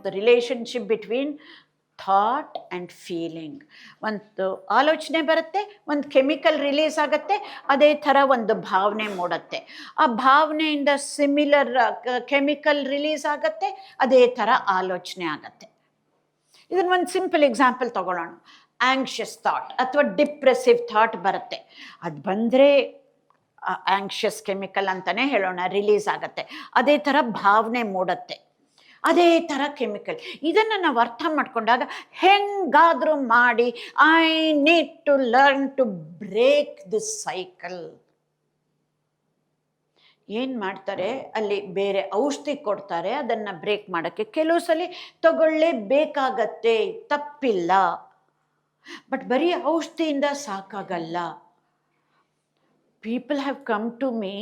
The relationship between thought and feeling. ಒಂದು ಆಲೋಚನೆ ಬರುತ್ತೆ, ಒಂದು ಕೆಮಿಕಲ್ ರಿಲೀಸ್ ಆಗುತ್ತೆ, ಅದೇ ಥರ ಒಂದು ಭಾವನೆ ಮೂಡುತ್ತೆ. ಆ ಭಾವನೆಯಿಂದ ಸಿಮಿಲರ್ ಕೆಮಿಕಲ್ ರಿಲೀಸ್ ಆಗುತ್ತೆ, ಅದೇ ಥರ ಆಲೋಚನೆ ಆಗುತ್ತೆ. ಇದನ್ನು ಒಂದು ಸಿಂಪಲ್ ಎಕ್ಸಾಂಪಲ್ ತಗೊಳ್ಳೋಣ. ಆಂಕ್ಷಿಯಸ್ ಥಾಟ್ ಅಥವಾ ಡಿಪ್ರೆಸಿವ್ ಥಾಟ್ ಬರುತ್ತೆ. ಅದು ಬಂದರೆ ಆಂಕ್ಷಿಯಸ್ ಕೆಮಿಕಲ್ ಅಂತಲೇ ಹೇಳೋಣ, ರಿಲೀಸ್ ಆಗುತ್ತೆ. ಅದೇ ಥರ ಭಾವನೆ ಮೂಡುತ್ತೆ, ಅದೇ ಥರ ಕೆಮಿಕಲ್. ಇದನ್ನು ನಾವು ಅರ್ಥ ಮಾಡ್ಕೊಂಡಾಗ ಹೆಂಗಾದರೂ ಮಾಡಿ I need to learn to break this cycle. ಏನು ಮಾಡ್ತಾರೆ, ಅಲ್ಲಿ ಬೇರೆ ಔಷಧಿ ಕೊಡ್ತಾರೆ ಅದನ್ನು ಬ್ರೇಕ್ ಮಾಡೋಕ್ಕೆ. ಕೆಲವು ಸಲ ತಗೊಳ್ಳೇಬೇಕಾಗತ್ತೆ, ತಪ್ಪಿಲ್ಲ. ಬಟ್ ಬರೀ ಔಷಧಿಯಿಂದ ಸಾಕಾಗಲ್ಲ. People have come to me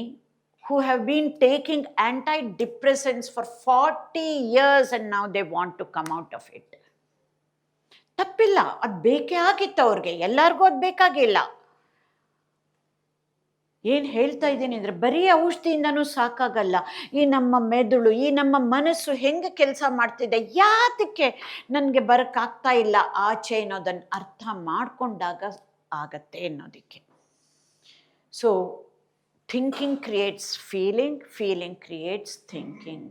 who have been taking antidepressants for 40 years and now they want to come out of it. ತಪ್ಪಿಲ್ಲ, ಅದು ಬೇಕೇ ಆಗಿತ್ತು ಅವ್ರಿಗೆ, ಎಲ್ಲರಿಗೂ ಅದು ಬೇಕಾಗಿಲ್ಲ. ಏನು ಹೇಳ್ತಾ ಇದ್ದೀನಿ ಅಂದರೆ, ಬರೀ ಔಷಧಿಯಿಂದನೂ ಸಾಕಾಗಲ್ಲ. ಈ ನಮ್ಮ ಮೆದುಳು, ಈ ನಮ್ಮ ಮನಸ್ಸು ಹೆಂಗೆ ಕೆಲಸ ಮಾಡ್ತಿದೆ, ಯಾತಕ್ಕೆ ನನಗೆ ಬರೋಕ್ಕಾಗ್ತಾ ಇಲ್ಲ ಆಚೆ ಅನ್ನೋದನ್ನು ಅರ್ಥ ಮಾಡಿಕೊಂಡಾಗ ಆಗತ್ತೆ ಅನ್ನೋದಕ್ಕೆ. So thinking creates feeling, feeling creates thinking.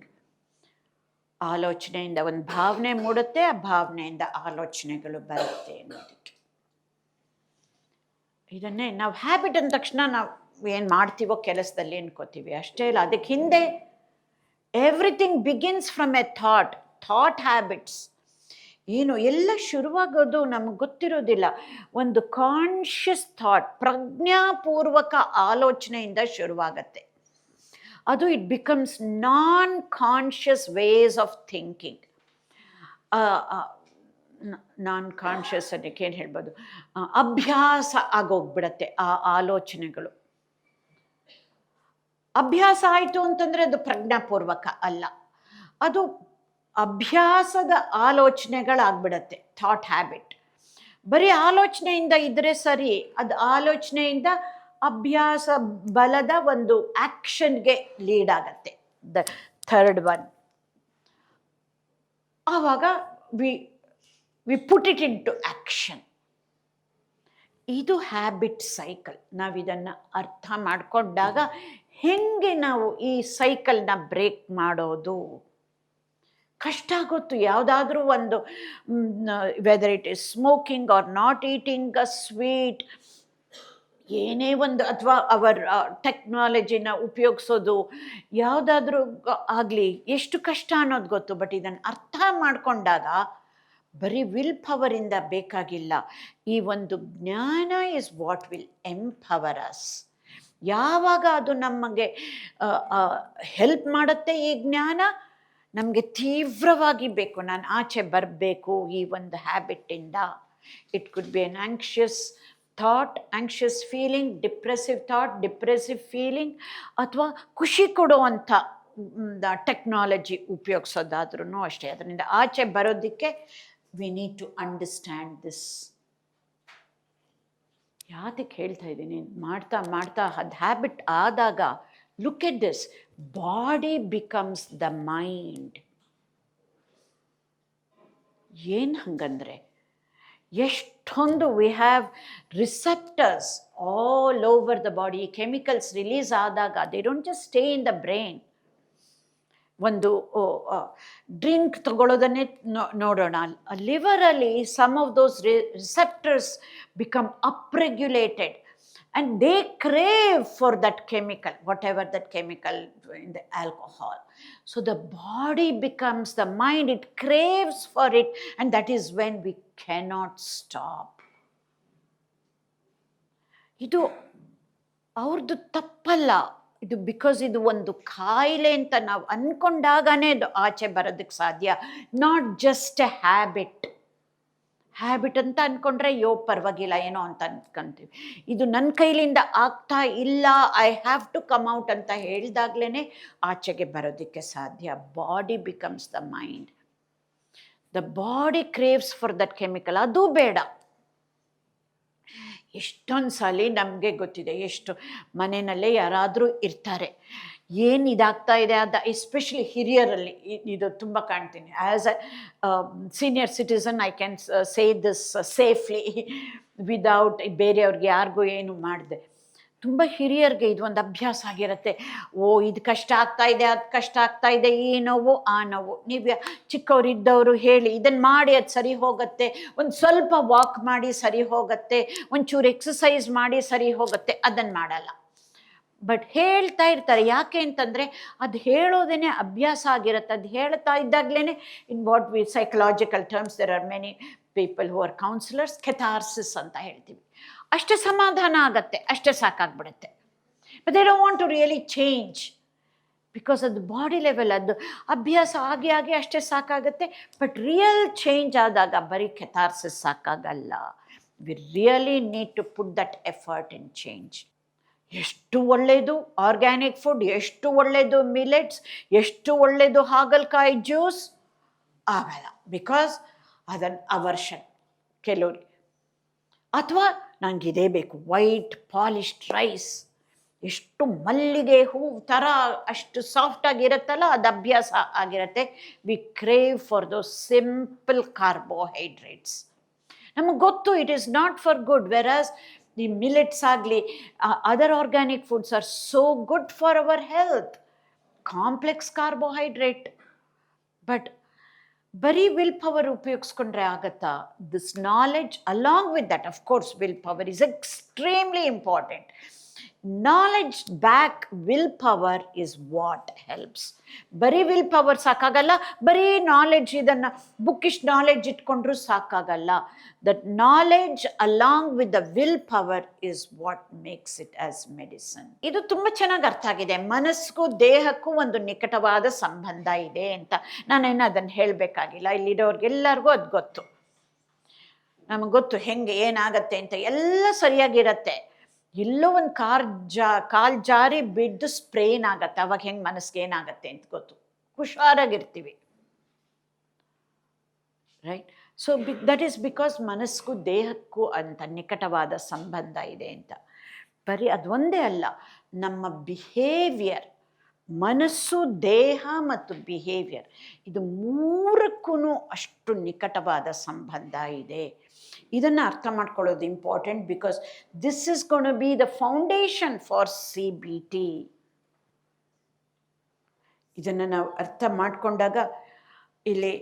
ಆಲೋಚನೆಯಿಂದ ಒಂದು ಭಾವನೆ ಮೂಡುತ್ತೆ, ಆ ಭಾವನೆಯಿಂದ ಆಲೋಚನೆಗಳು ಬರುತ್ತೆ ಅನ್ನೋದಕ್ಕೆ. ಇದನ್ನೇ ನಾವು ಹ್ಯಾಬಿಟ್ ಅಂದ ತಕ್ಷಣ ನಾವು ಏನು ಮಾಡ್ತೀವೋ ಕೆಲಸದಲ್ಲಿ ಅನ್ಕೋತೀವಿ, ಅಷ್ಟೇ ಇಲ್ಲ. ಅದಕ್ಕೆ ಹಿಂದೆ everything begins from A thought. Thought habits ಏನು ಎಲ್ಲ ಶುರುವಾಗೋದು ನಮಗೆ ಗೊತ್ತಿರೋದಿಲ್ಲ. ಒಂದು ಕಾನ್ಷಿಯಸ್ ಥಾಟ್, ಪ್ರಜ್ಞಾಪೂರ್ವಕ ಆಲೋಚನೆಯಿಂದ ಶುರುವಾಗತ್ತೆ. ಅದು it becomes non conscious ways of thinking. Non conscious ಅನ್ನಕ್ಕೆ ಏನು ಹೇಳ್ಬೋದು, ಅಭ್ಯಾಸ ಆಗೋಗ್ಬಿಡತ್ತೆ ಆ ಆಲೋಚನೆಗಳು. ಅಭ್ಯಾಸ ಆಯಿತು ಅಂತಂದರೆ ಅದು ಪ್ರಜ್ಞಾಪೂರ್ವಕ ಅಲ್ಲ, ಅದು ಅಭ್ಯಾಸದ ಆಲೋಚನೆಗಳಾಗ್ಬಿಡತ್ತೆ. ಥಾಟ್ ಹ್ಯಾಬಿಟ್ ಬರೀ ಆಲೋಚನೆಯಿಂದ ಇದ್ದರೆ ಸರಿ, ಅದು ಆಲೋಚನೆಯಿಂದ ಅಭ್ಯಾಸ ಬಲದ ಒಂದು ಆ್ಯಕ್ಷನ್ಗೆ ಲೀಡ್ ಆಗತ್ತೆ. ದ ಥರ್ಡ್ ಒನ್, ಆವಾಗ we put it into action. ಇದು ಹ್ಯಾಬಿಟ್ ಸೈಕಲ್. ನಾವು ಇದನ್ನು ಅರ್ಥ ಮಾಡಿಕೊಂಡಾಗ ಹೆಂಗೆ ನಾವು ಈ ಸೈಕಲ್ನ ಬ್ರೇಕ್ ಮಾಡೋದು ಕಷ್ಟ ಆಗುತ್ತೆ. ಯಾವುದಾದ್ರೂ ಒಂದು whether it is smoking or not eating a sweet, ಏನೇ ಒಂದು, ಅಥವಾ ಅವರ್ ಟೆಕ್ನಾಲಜಿನ ಉಪಯೋಗಿಸೋದು, ಯಾವುದಾದ್ರೂ ಆಗಲಿ, ಎಷ್ಟು ಕಷ್ಟ ಅನ್ನೋದು ಗೊತ್ತು. ಬಟ್ ಇದನ್ನು ಅರ್ಥ ಮಾಡಿಕೊಂಡಾಗ ಬರೀ ವಿಲ್ ಪವರಿಂದ ಬೇಕಾಗಿಲ್ಲ. ಈ ಒಂದು ಜ್ಞಾನ is what will empower us. ಯಾವಾಗ ಅದು ನಮಗೆ ಹೆಲ್ಪ್ ಮಾಡುತ್ತೆ ಈ ಜ್ಞಾನ, ನಮಗೆ ತೀವ್ರವಾಗಿ ಬೇಕು, ನಾನು ಆಚೆ ಬರಬೇಕು ಈ ಒಂದು ಹ್ಯಾಬಿಟ್ಟಿಂದ. It could be an anxious thought, anxious feeling, depressive thought, depressive feeling, ಅಥವಾ ಖುಷಿ ಕೊಡುವಂಥ ಟೆಕ್ನಾಲಜಿ ಉಪಯೋಗಿಸೋದಾದ್ರೂ ಅಷ್ಟೇ. ಅದರಿಂದ ಆಚೆ ಬರೋದಕ್ಕೆ we need to understand this. ಯಾತಕ್ಕೆ ಹೇಳ್ತಾ ಇದ್ದೀನಿ, ಮಾಡ್ತಾ ಮಾಡ್ತಾ ಅದು ಹ್ಯಾಬಿಟ್ ಆದಾಗ, look at this, body becomes the mind. ಏನು ಹಂಗಂದ್ರೆ, ಎಷ್ಟೊಂದು we have receptors all over the body. Chemicals release ಆದಾಗ they don't just stay in the brain. ಒಂದು ಡ್ರಿಂಕ್ ತಗೊಳ್ಳೋದನ್ನೇ ನೋಡೋಣ, ಲಿವರಲ್ಲಿ some of those receptors become upregulated and they crave for that chemical, whatever that chemical in the alcohol. So the body becomes the mind, it craves for it, and that is when we cannot stop. ಇದು ಅವ್ರದ್ದು ತಪ್ಪಲ್ಲ, ಇದು because ಇದು ಒಂದು ಕಾಯಿಲೆ ಅಂತ ನಾವು ಅಂದ್ಕೊಂಡಾಗನೇ ಅದು ಆಚೆ ಬರೋದಕ್ಕೆ ಸಾಧ್ಯ. Not just A habit. Habit ಅಂತ ಅಂದ್ಕೊಂಡ್ರೆ ಪರವಾಗಿಲ್ಲ ಏನೋ ಅಂತ ಅಂದ್ಕೊಂತೀವಿ. ಇದು ನನ್ನ ಕೈಲಿಂದ ಆಗ್ತಾ ಇಲ್ಲ, I have to come out ಅಂತ ಹೇಳಿದಾಗ್ಲೇ ಆಚೆಗೆ ಬರೋದಕ್ಕೆ ಸಾಧ್ಯ. Body becomes the mind. The body craves for that chemical. ಅದು ಬೇಡ. ಎಷ್ಟೊಂದು ಸಲ ನಮಗೆ ಗೊತ್ತಿದೆ, ಎಷ್ಟು ಮನೆಯಲ್ಲೇ ಯಾರಾದರೂ ಇರ್ತಾರೆ, ಏನು ಇದಾಗ್ತಾ ಇದೆ ಅದು ಎಸ್ಪೆಷಲಿ ಹಿರಿಯರಲ್ಲಿ ಇದು ತುಂಬ ಕಾಣ್ತೀನಿ. As a senior citizen I can say this safely without ಬೇರೆಯವ್ರಿಗೆ ಯಾರಿಗೂ ಏನು ಮಾಡಿದೆ. ತುಂಬ ಹಿರಿಯರಿಗೆ ಇದು ಒಂದು ಅಭ್ಯಾಸ ಆಗಿರುತ್ತೆ. ಓ ಇದು ಕಷ್ಟ ಆಗ್ತಾ ಇದೆ, ಅದು ಕಷ್ಟ ಆಗ್ತಾ ಇದೆ, ಈ ನೋವು ಆ ನೋವು. ನೀವು ಚಿಕ್ಕವರಿದ್ದವರು ಹೇಳಿ ಇದನ್ನು ಮಾಡಿ ಅದು ಸರಿ ಹೋಗುತ್ತೆ, ಒಂದು ಸ್ವಲ್ಪ ವಾಕ್ ಮಾಡಿ ಸರಿ ಹೋಗುತ್ತೆ, ಒಂಚೂರು ಎಕ್ಸಸೈಸ್ ಮಾಡಿ ಸರಿ ಹೋಗುತ್ತೆ. ಅದನ್ನು ಮಾಡಲ್ಲ, ಬಟ್ ಹೇಳ್ತಾ ಇರ್ತಾರೆ. ಯಾಕೆ ಅಂತಂದರೆ ಅದು ಹೇಳೋದೇ ಅಭ್ಯಾಸ ಆಗಿರುತ್ತೆ. ಅದು ಹೇಳ್ತಾ ಇದ್ದಾಗಲೇ in what we psychological terms there are many people who are counsellors, catharsis ಅಂತ ಹೇಳ್ತೀವಿ. ಅಷ್ಟೇ ಸಮಾಧಾನ ಆಗತ್ತೆ, ಅಷ್ಟೇ ಸಾಕಾಗ್ಬಿಡುತ್ತೆ. But they don't want to really change, because ಅದು ಬಾಡಿ ಲೆವೆಲ್, ಅದು ಅಭ್ಯಾಸ ಆಗಿ ಆಗಿ ಅಷ್ಟೇ ಸಾಕಾಗುತ್ತೆ. ಬಟ್ ರಿಯಲ್ ಚೇಂಜ್ ಆದಾಗ ಬರೀ ಕೆಥಾರ್ಸಿಸ್ ಸಾಕಾಗಲ್ಲ. We really need to put that effort in change. ಎಷ್ಟು ಒಳ್ಳೆಯದು ಆರ್ಗ್ಯಾನಿಕ್ ಫುಡ್, ಎಷ್ಟು ಒಳ್ಳೆಯದು ಮಿಲೆಟ್ಸ್, ಎಷ್ಟು ಒಳ್ಳೆಯದು ಹಾಗಲಕಾಯಿ ಜ್ಯೂಸ್ ಆಗಲ್ಲ. ಬಿಕಾಸ್ ಅದನ್ನು ಅವರ್ಷನ್ ಕೆಲವ್ರಿಗೆ. ಅಥವಾ ನನಗೆ ಇದೇ ಬೇಕು, ವೈಟ್ ಪಾಲಿಶ್ಡ್ ರೈಸ್, ಎಷ್ಟು ಮಲ್ಲಿಗೆ ಹೂ ಥರ ಅಷ್ಟು ಸಾಫ್ಟಾಗಿರುತ್ತಲ್ಲ, ಅದು ಅಭ್ಯಾಸ ಆಗಿರುತ್ತೆ. We crave for those simple carbohydrates. ನಮಗೆ ಗೊತ್ತು it is not for good. Whereas the millets agli other organic foods are so good for our health, complex carbohydrate. But bari willpower upayogiskondre agata. This knowledge, along with that, of course willpower is extremely important. Knowledge back willpower is what helps. ಬರೀ will power ಸಾಕಾಗಲ್ಲ, ಬರೀ knowledge ಇದನ್ನು bookish knowledge ಇಟ್ಕೊಂಡ್ರೂ ಸಾಕಾಗಲ್ಲ. That knowledge along with the will power is what makes it as medicine. ಇದು ತುಂಬ ಚೆನ್ನಾಗಿ ಅರ್ಥ ಆಗಿದೆ. ಮನಸ್ಸಿಗೂ ದೇಹಕ್ಕೂ ಒಂದು ನಿಕಟವಾದ ಸಂಬಂಧ ಇದೆ ಅಂತ ನಾನೇನು ಅದನ್ನು ಹೇಳಬೇಕಾಗಿಲ್ಲ. ಇಲ್ಲಿರೋರ್ಗೆಲ್ಲರಿಗೂ ಅದು ಗೊತ್ತು. ನಮಗೆ ಗೊತ್ತು ಹೆಂಗೆ ಏನಾಗತ್ತೆ ಅಂತ, ಎಲ್ಲ ಸರಿಯಾಗಿರತ್ತೆ. ಎಲ್ಲೋ ಒಂದು ಕಾಲು ಜಾರಿ ಬಿದ್ದು ಸ್ಪ್ರೇನ್ ಆಗತ್ತೆ, ಅವಾಗ ಹೆಂಗೆ ಮನಸ್ಸಿಗೆ ಏನಾಗತ್ತೆ ಅಂತ ಗೊತ್ತು. ಹುಷಾರಾಗಿರ್ತೀವಿ, right? So that is because ಮನಸ್ಸಿಗೂ ದೇಹಕ್ಕೂ ಅಂತ ನಿಕಟವಾದ ಸಂಬಂಧ ಇದೆ ಅಂತ. ಬರೀ ಅದೊಂದೇ ಅಲ್ಲ, ನಮ್ಮ ಬಿಹೇವಿಯರ್, ಮನಸ್ಸು, ದೇಹ ಮತ್ತು ಬಿಹೇವಿಯರ್, ಇದು ಮೂರಕ್ಕೂ ಅಷ್ಟು ನಿಕಟವಾದ ಸಂಬಂಧ ಇದೆ. ಇದನ್ನು ಅರ್ಥ ಮಾಡ್ಕೊಳ್ಳೋದು important, because this is gonna be the foundation for CBT. ಇದನ್ನು ನಾವು ಅರ್ಥ ಮಾಡಿಕೊಂಡಾಗ ಇಲ್ಲಿ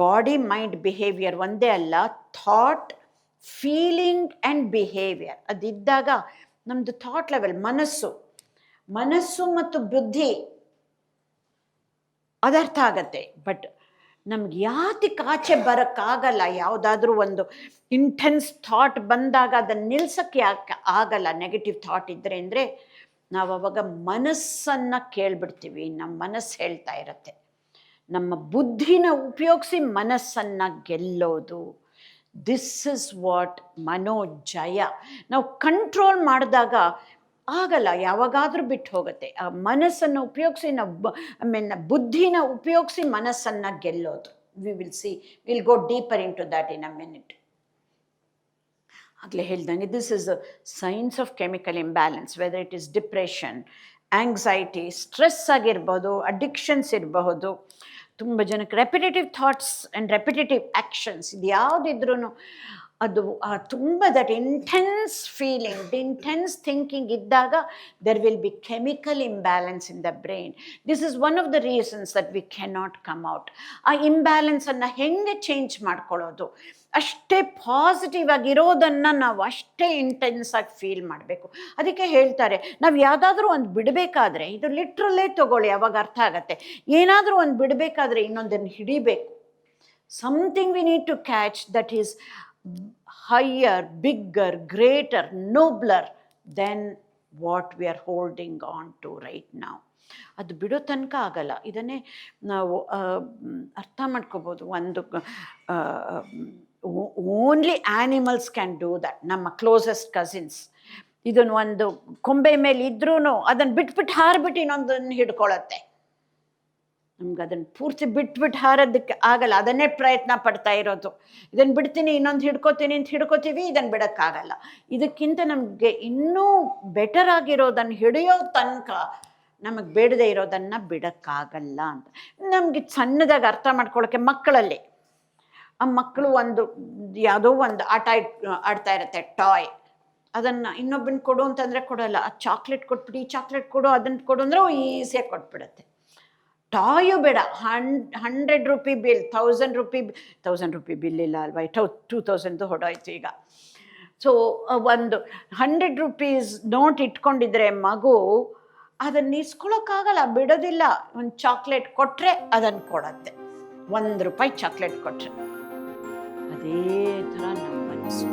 ಬಾಡಿ, ಮೈಂಡ್, ಬಿಹೇವಿಯರ್ ಒಂದೇ ಅಲ್ಲ, ಥಾಟ್, ಫೀಲಿಂಗ್ ಆ್ಯಂಡ್ ಬಿಹೇವಿಯರ್ ಅದಿದ್ದಾಗ ನಮ್ಮದು ಥಾಟ್ ಲೆವೆಲ್, ಮನಸ್ಸು ಮತ್ತು ಬುದ್ಧಿ ಅದರ್ಥ ಆಗತ್ತೆ. ಬಟ್ ನಮ್ಗೆ ಯಾತಕ್ಕೆ ಆಚೆ ಬರೋಕ್ಕಾಗಲ್ಲ, ಯಾವುದಾದ್ರೂ ಒಂದು ಇಂಟೆನ್ಸ್ ಥಾಟ್ ಬಂದಾಗ ಅದನ್ನು ನಿಲ್ಸೋಕ್ಕೆ ಯಾಕೆ ಆಗಲ್ಲ, ನೆಗೆಟಿವ್ ಥಾಟ್ ಇದ್ದರೆ ಅಂದರೆ ನಾವು ಅವಾಗ ಮನಸ್ಸನ್ನು ಕೇಳ್ಬಿಡ್ತೀವಿ. ನಮ್ಮ ಮನಸ್ಸು ಹೇಳ್ತಾ ಇರತ್ತೆ. ನಮ್ಮ ಬುದ್ಧಿನ ಉಪಯೋಗಿಸಿ ಮನಸ್ಸನ್ನು ಗೆಲ್ಲೋದು. ದಿಸ್ ಇಸ್ ವಾಟ್ ಮನೋಜಯ. ನಾವು ಕಂಟ್ರೋಲ್ ಮಾಡಿದಾಗ ಆಗಲ್ಲ, ಯಾವಾಗಾದರೂ ಬಿಟ್ಟು ಹೋಗುತ್ತೆ. ಆ ಮನಸ್ಸನ್ನು ಉಪಯೋಗಿಸಿ ನಾವು ಬುದ್ಧಿನ ಉಪಯೋಗಿಸಿ ಮನಸ್ಸನ್ನು ಗೆಲ್ಲೋದು. Will go deeper into that in a minute. ಆಗಲೇ ಹೇಳ್ದಂಗೆ this is a science of chemical imbalance. Whether it is depression, anxiety, stress ಆಗಿರ್ಬೋದು, ಅಡಿಕ್ಷನ್ಸ್ ಇರಬಹುದು. ತುಂಬ ಜನಕ್ಕೆ repetitive thoughts and repetitive actions, ಇದು ಯಾವುದಿದ್ರೂ ಅದು ತುಂಬ that intense feeling, intense thinking ಇದ್ದಾಗ there will be chemical imbalance in the brain. This is one of the reasons that we cannot come out. ಆ ಇಂಬ್ಯಾಲೆನ್ಸನ್ನು ಹೆಂಗೆ ಚೇಂಜ್ ಮಾಡ್ಕೊಳ್ಳೋದು? ಅಷ್ಟೇ ಪಾಸಿಟಿವ್ ಆಗಿರೋದನ್ನು ನಾವು ಅಷ್ಟೇ ಇಂಟೆನ್ಸ್ ಆಗಿ ಫೀಲ್ ಮಾಡಬೇಕು. ಅದಕ್ಕೆ ಹೇಳ್ತಾರೆ, ನಾವು ಯಾವುದಾದ್ರೂ ಒಂದು ಬಿಡಬೇಕಾದ್ರೆ, ಇದು ಲಿಟ್ರಲ್ಲೇ ತಗೊಳ್ಳಿ, ಅವಾಗ ಅರ್ಥ ಆಗತ್ತೆ. ಏನಾದರೂ ಒಂದು ಬಿಡಬೇಕಾದ್ರೆ ಇನ್ನೊಂದನ್ನು ಹಿಡಿಬೇಕು. Something we need to catch that is higher, bigger, greater, nobler than what we are holding on to right now. ಅದು ಬಿಡೋ ತನಕ ಆಗಲ್ಲ. ಇದನ್ನೇ ನಾವು ಅರ್ಥ ಮಾಡ್ಕೋಬೋದು. ಒಂದು only animals can do that. ನಮ್ಮ ಕ್ಲೋಸೆಸ್ಟ್ ಕಸಿನ್ಸ್ ಇದನ್ನು ಒಂದು ಕೊಂಬೆ ಮೇಲೆ ಇದ್ರೂ ಅದನ್ನು ಬಿಟ್ಬಿಟ್ಟು ಹಾರಿಬಿಟ್ಟು ಇನ್ನೊಂದನ್ನು ಹಿಡ್ಕೊಳ್ಳುತ್ತೆ. ನಮ್ಗೆ ಅದನ್ನು ಪೂರ್ತಿ ಬಿಟ್ಬಿಟ್ಟು ಹಾರೋದಕ್ಕೆ ಆಗಲ್ಲ, ಅದನ್ನೇ ಪ್ರಯತ್ನ ಪಡ್ತಾ ಇರೋದು. ಇದನ್ನು ಬಿಡ್ತೀನಿ, ಇನ್ನೊಂದು ಹಿಡ್ಕೋತೀನಿ ಅಂತ ಹಿಡ್ಕೋತೀವಿ, ಇದನ್ನು ಬಿಡೋಕ್ಕಾಗಲ್ಲ. ಇದಕ್ಕಿಂತ ನಮಗೆ ಇನ್ನೂ ಬೆಟರ್ ಆಗಿರೋದನ್ನು ಹಿಡಿಯೋ ತನಕ ನಮಗೆ ಬೇಡದೇ ಇರೋದನ್ನು ಬಿಡೋಕ್ಕಾಗಲ್ಲ ಅಂತ. ನಮಗೆ ಸಣ್ಣದಾಗಿ ಅರ್ಥ ಮಾಡ್ಕೊಳ್ಳೋಕ್ಕೆ ಮಕ್ಕಳಲ್ಲಿ ಆ ಮಕ್ಕಳು ಒಂದು ಯಾವುದೋ ಒಂದು ಆಡ್ತಾ ಇರುತ್ತೆ ಟಾಯ್, ಅದನ್ನು ಇನ್ನೊಬ್ಬನ ಕೊಡು ಅಂತಂದರೆ ಕೊಡೋಲ್ಲ. ಆ ಚಾಕ್ಲೇಟ್ ಕೊಟ್ಬಿಟ್ಟು ಈ ಚಾಕ್ಲೇಟ್ ಕೊಡು ಅದನ್ನು ಕೊಡು ಅಂದರೆ ಈಸಿಯಾಗಿ ಕೊಟ್ಬಿಡುತ್ತೆ. ಟಾಯು ಬೇಡ, 100 ರೂಪಿ ಬಿಲ್, 1000 ರೂಪಿ ಬಿಲ್ ಇಲ್ಲ ಅಲ್ವಾ, 2000 ಹೊಡೋಯ್ತು ಈಗ. ಸೊ ಒಂದು 100 ರೂಪೀಸ್ ನೋಟ್ ಇಟ್ಕೊಂಡಿದ್ರೆ ಮಗು ಅದನ್ನು ಇಸ್ಕೊಳ್ಳೋಕ್ಕಾಗಲ್ಲ, ಬಿಡೋದಿಲ್ಲ. ಒಂದು ಚಾಕ್ಲೇಟ್ ಕೊಟ್ಟರೆ ಅದನ್ನು ಕೊಡತ್ತೆ, 1 ರೂಪಾಯಿ ಚಾಕ್ಲೇಟ್ ಕೊಟ್ಟರೆ. ಅದೇ ಥರ ನಮ್ಮ ಮನಸ್ಸು.